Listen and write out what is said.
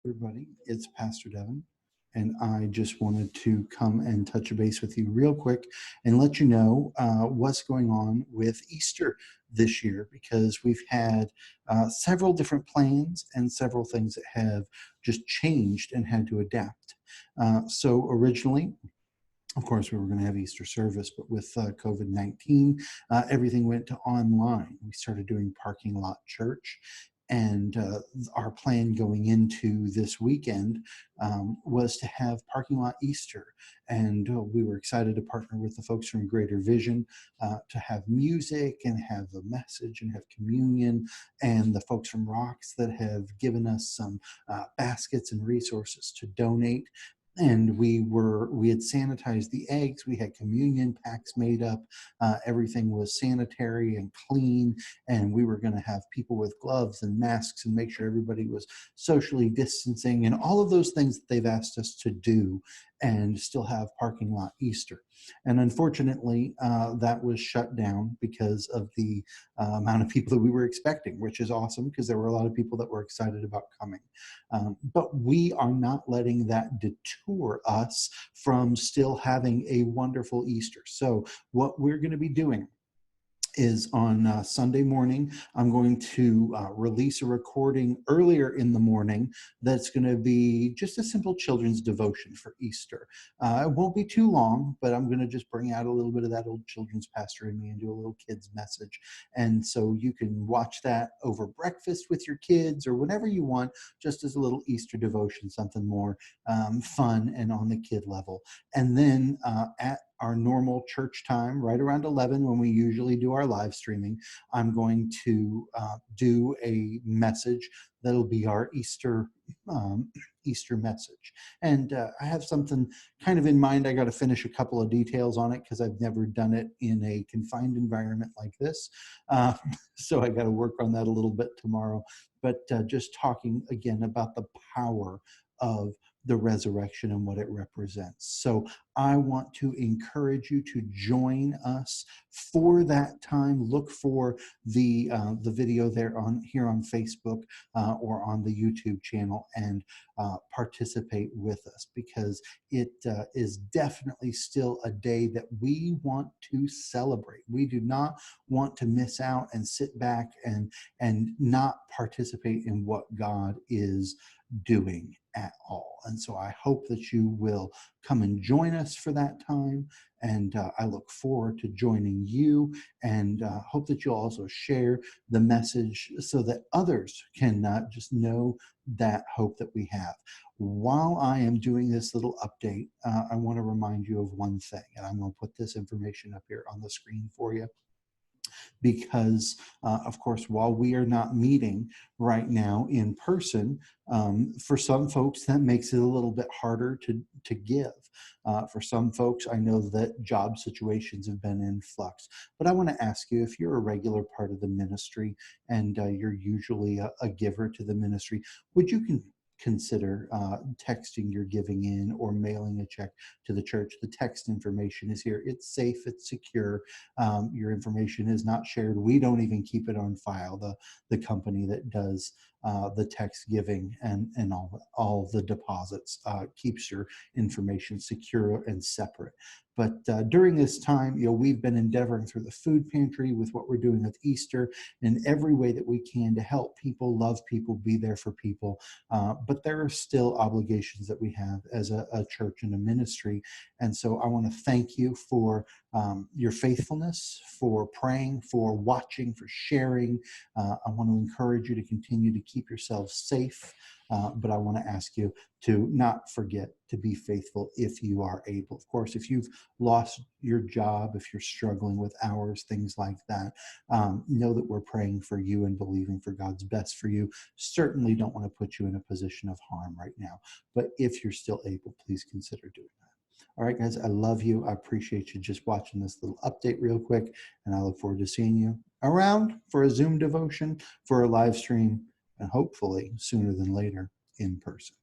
everybody. It's Pastor Devin, and I just wanted to come and touch base with you real quick and let you know what's going on with Easter this year, because we've had several different plans and several things that have just changed and had to adapt. So originally, of course, we were going to have Easter service, but with COVID-19, everything went to online. We started doing parking lot church, and our plan going into this weekend was to have parking lot Easter. And we were excited to partner with the folks from Greater Vision to have music and have a message and have communion, and the folks from Rocks that have given us some baskets and resources to donate. And we had sanitized the eggs. We had communion packs made up. Everything was sanitary and clean. And we were going to have people with gloves and masks and make sure everybody was socially distancing and all of those things that they've asked us to do, and still have parking lot Easter. And unfortunately, that was shut down because of the amount of people that we were expecting, which is awesome because there were a lot of people that were excited about coming. But we are not letting that detour us from still having a wonderful Easter. So what we're going to be doing is on Sunday morning, I'm going to release a recording earlier in the morning that's going to be just a simple children's devotion for Easter. It won't be too long, but I'm going to just bring out a little bit of that old children's pastor in me and do a little kids message. And so you can watch that over breakfast with your kids or whenever you want, just as a little Easter devotion, something more fun and on the kid level. And then at our normal church time, right around 11, when we usually do our live streaming, I'm going to do a message that'll be our Easter message. And I have something kind of in mind. I got to finish a couple of details on it because I've never done it in a confined environment like this. So I got to work on that a little bit tomorrow. But just talking again about the power of the resurrection and what it represents. So I want to encourage you to join us for that time. Look for the video there here on Facebook or on the YouTube channel, and participate with us, because it is definitely still a day that we want to celebrate. We do not want to miss out and sit back and not participate in what God is doing at all. And so I hope that you will come and join us for that time. And I look forward to joining you, and hope that you'll also share the message so that others can just know that hope that we have. While I am doing this little update, I want to remind you of one thing, and I'm going to put this information up here on the screen for you. Because, of course, while we are not meeting right now in person, for some folks, that makes it a little bit harder to give. For some folks, I know that job situations have been in flux. But I want to ask you, if you're a regular part of the ministry and you're usually a giver to the ministry, would you consider texting your giving in or mailing a check to the church? The text information is here. It's safe, it's secure. Your information is not shared. We don't even keep it on file. The company that does the text giving and all the deposits keeps your information secure and separate. But during this time, we've been endeavoring through the food pantry with what we're doing with Easter in every way that we can to help people, love people, be there for people. But there are still obligations that we have as a church and a ministry. And so I want to thank you for your faithfulness, for praying, for watching, for sharing. I want to encourage you to continue to keep yourselves safe. But I want to ask you to not forget to be faithful if you are able. Of course, if you've lost your job, if you're struggling with hours, things like that, know that we're praying for you and believing for God's best for you. Certainly don't want to put you in a position of harm right now. But if you're still able, please consider doing that. All right, guys, I love you. I appreciate you just watching this little update real quick, and I look forward to seeing you around for a Zoom devotion, for a live stream, and hopefully sooner than later in person.